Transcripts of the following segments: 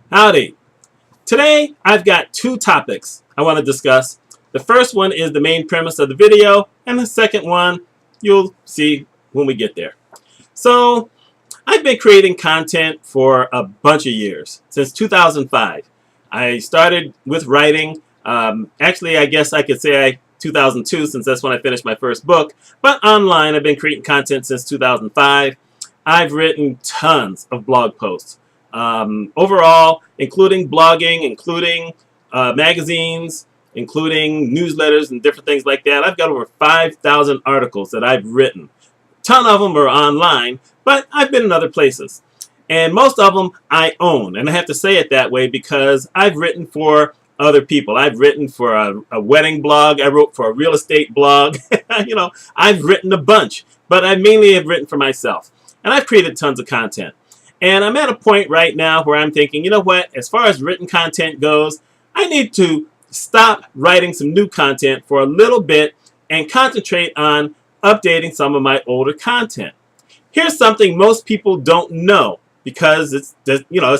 Howdy. Today I've got two topics I want to discuss. The first one is the main premise of the video, and the second one you'll see when we get there. So I've been creating content for a bunch of years, since 2005. I started with writing. Actually, I guess I could say 2002, since that's when I finished my first book. But online, I've been creating content since 2005. I've written tons of blog posts. Overall, including blogging, including magazines, including newsletters and different things like that, I've got over 5,000 articles that I've written. A ton of them are online, but I've been in other places. And most of them I own. And I have to say it that way because I've written for other people. I've written for a wedding blog. I wrote for a real estate blog. I've written a bunch, but I mainly have written for myself. And I've created tons of content. And I'm at a point right now where I'm thinking, you know what, as far as written content goes, I need to stop writing some new content for a little bit and concentrate on updating some of my older content. Here's something most people don't know because it's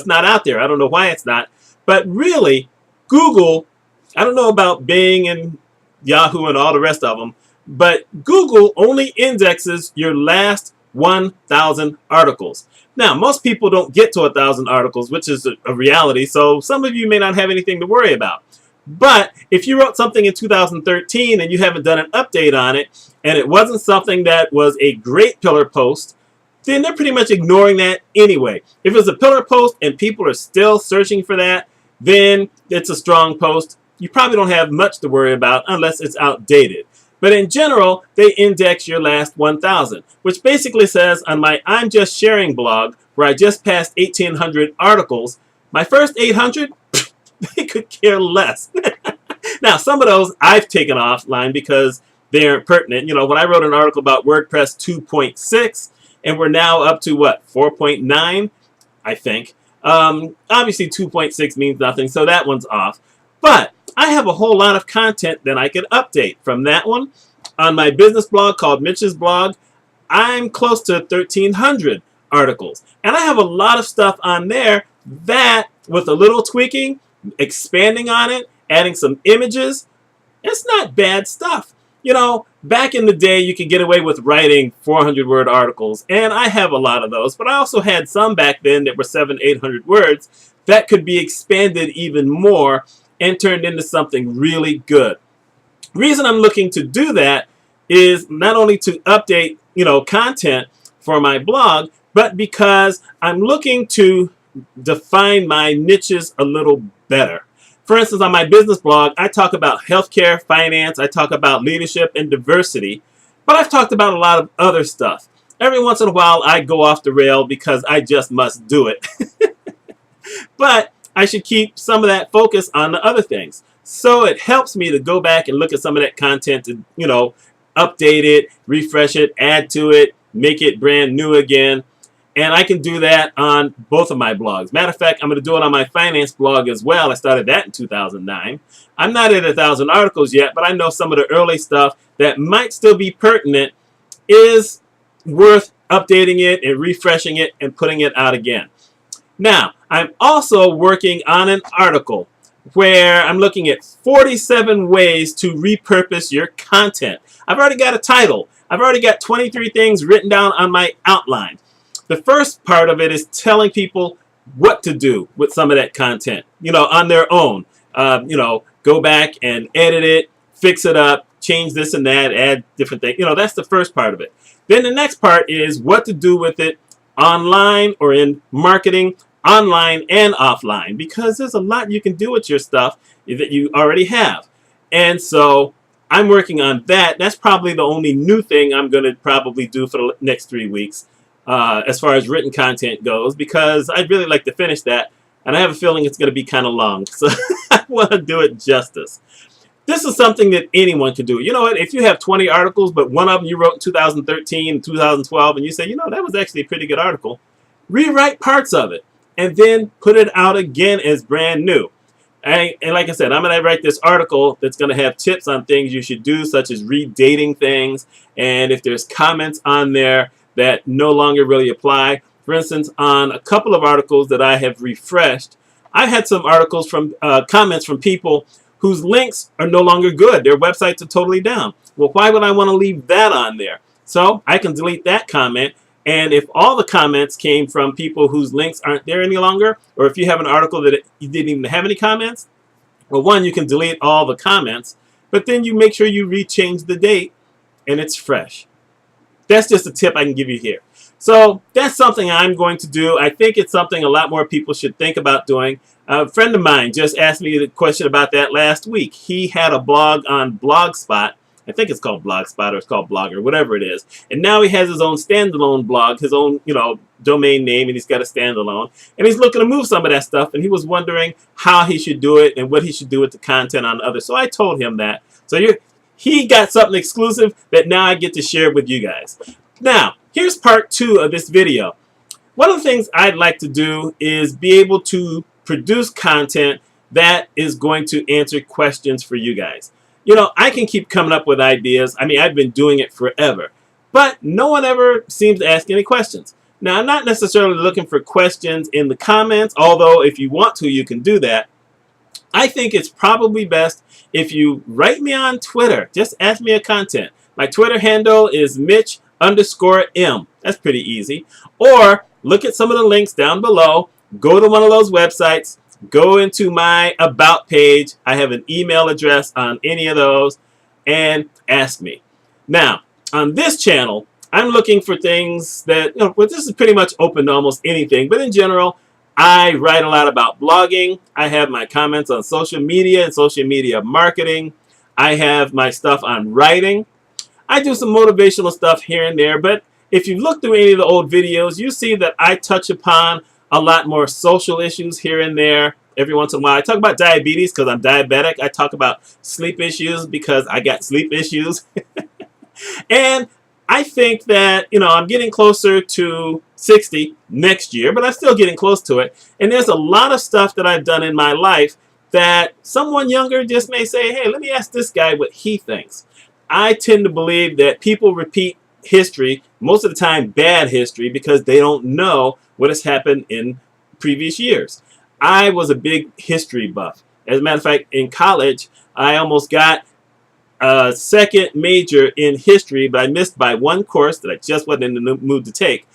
not out there. I don't know why it's not. But really, Google, I don't know about Bing and Yahoo and all the rest of them, but Google only indexes your last 1,000 articles. Now, most people don't get to 1,000 articles, which is a reality, so some of you may not have anything to worry about. But if you wrote something in 2013 and you haven't done an update on it, and it wasn't something that was a great pillar post, then they're pretty much ignoring that anyway. If it's a pillar post and people are still searching for that, then it's a strong post. You probably don't have much to worry about unless it's outdated. But in general, they index your last 1,000, which basically says on my I'm Just Sharing blog, where I just passed 1,800 articles, my first 800, they could care less. Now, some of those I've taken offline because they aren't pertinent. When I wrote an article about WordPress 2.6, and we're now up to, what, 4.9, I think. Obviously, 2.6 means nothing, so that one's off. But I have a whole lot of content that I could update from that one. On my business blog called Mitch's blog, I'm close to 1,300 articles. And I have a lot of stuff on there that, with a little tweaking, expanding on it, adding some images, it's not bad stuff. Back in the day, you could get away with writing 400-word articles, and I have a lot of those, but I also had some back then that were 700-800 words that could be expanded even more and turned into something really good. The reason I'm looking to do that is not only to update, content for my blog, but because I'm looking to define my niches a little better. For instance, on my business blog, I talk about healthcare, finance, I talk about leadership and diversity, but I've talked about a lot of other stuff. Every once in a while, I go off the rail because I just must do it. But I should keep some of that focus on the other things. So it helps me to go back and look at some of that content to, update it, refresh it, add to it, make it brand new again. And I can do that on both of my blogs. Matter of fact, I'm going to do it on my finance blog as well. I started that in 2009. I'm not at 1,000 articles yet, but I know some of the early stuff that might still be pertinent is worth updating it and refreshing it and putting it out again. Now, I'm also working on an article where I'm looking at 47 ways to repurpose your content. I've already got a title. I've already got 23 things written down on my outline. The first part of it is telling people what to do with some of that content, on their own. Go back and edit it, fix it up, change this and that, add different things. That's the first part of it. Then the next part is what to do with it online or in marketing, online and offline, because there's a lot you can do with your stuff that you already have. And so I'm working on that. That's probably the only new thing I'm going to probably do for the next 3 weeks. As far as written content goes, because I'd really like to finish that, and I have a feeling it's going to be kind of long, so I want to do it justice. This is something that anyone can do. You know what? If you have 20 articles, but one of them you wrote in 2013, 2012, and you say, that was actually a pretty good article, rewrite parts of it, and then put it out again as brand new. And like I said, I'm going to write this article that's going to have tips on things you should do, such as redating things, and if there's comments on there that no longer really apply. For instance, on a couple of articles that I have refreshed, I had some articles from comments from people whose links are no longer good. Their websites are totally down. Well, why would I want to leave that on there? So I can delete that comment. And if all the comments came from people whose links aren't there any longer, or if you have an article that you didn't even have any comments, well, one, you can delete all the comments, but then you make sure you rechange the date and it's fresh. That's just a tip I can give you here. So that's something I'm going to do. I think it's something a lot more people should think about doing. A friend of mine just asked me a question about that last week. He had a blog on Blogspot. I think it's called Blogspot or it's called Blogger, whatever it is. And now he has his own standalone blog, his own, domain name, and he's got a standalone. And he's looking to move some of that stuff, and he was wondering how he should do it and what he should do with the content on others. So I told him that. So he got something exclusive that now I get to share with you guys. Now, here's part 2 of this video. One of the things I'd like to do is be able to produce content that is going to answer questions for you guys. I can keep coming up with ideas. I mean, I've been doing it forever. But no one ever seems to ask any questions. Now, I'm not necessarily looking for questions in the comments, although if you want to, you can do that. I think it's probably best if you write me on Twitter. Just ask me a content. My Twitter handle is Mitch_M. That's pretty easy. Or look at some of the links down below. Go to one of those websites. Go into my About page. I have an email address on any of those. And ask me. Now, on this channel, I'm looking for things that, this is pretty much open to almost anything. But in general, I write a lot about blogging. I have my comments on social media and social media marketing. I have my stuff on writing. I do some motivational stuff here and there. But if you look through any of the old videos, you see that I touch upon a lot more social issues here and there. Every once in a while, I talk about diabetes because I'm diabetic. I talk about sleep issues because I got sleep issues. And I think that, I'm getting closer to 60 next year, but I'm still getting close to it. And there's a lot of stuff that I've done in my life that someone younger just may say, hey, let me ask this guy what he thinks. I tend to believe that people repeat history, most of the time bad history, because they don't know what has happened in previous years. I was a big history buff. As a matter of fact, in college, I almost got a second major in history, but I missed by one course that I just wasn't in the mood to take.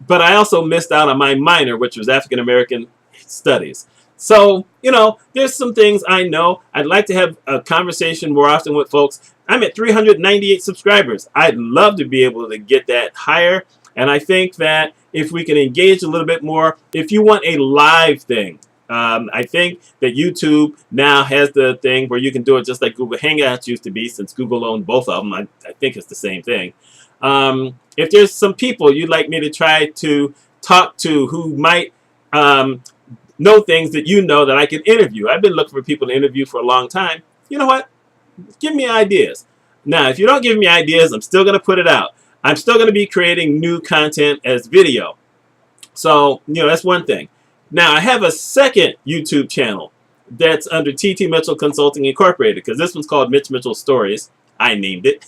But I also missed out on my minor, which was African American Studies. So, there's some things I know. I'd like to have a conversation more often with folks. I'm at 398 subscribers. I'd love to be able to get that higher. And I think that if we can engage a little bit more, if you want a live thing, I think that YouTube now has the thing where you can do it just like Google Hangouts used to be, since Google owned both of them. I think it's the same thing. If there's some people you'd like me to try to talk to who might know things that that I can interview. I've been looking for people to interview for a long time. You know what? Give me ideas. Now, if you don't give me ideas, I'm still going to put it out. I'm still going to be creating new content as video. So, that's one thing. Now, I have a second YouTube channel that's under TT Mitchell Consulting Incorporated, because this one's called Mitch Mitchell Stories. I named it.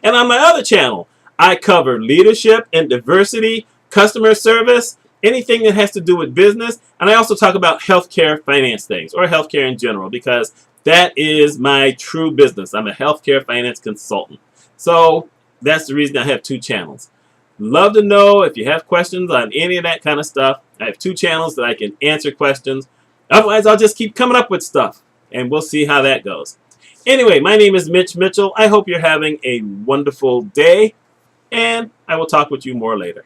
And on my other channel, I cover leadership and diversity, customer service, anything that has to do with business. And I also talk about healthcare finance things, or healthcare in general, because that is my true business. I'm a healthcare finance consultant. So that's the reason I have 2 channels. Love to know if you have questions on any of that kind of stuff. I have 2 channels that I can answer questions. Otherwise, I'll just keep coming up with stuff, and we'll see how that goes. Anyway, my name is Mitch Mitchell. I hope you're having a wonderful day, and I will talk with you more later.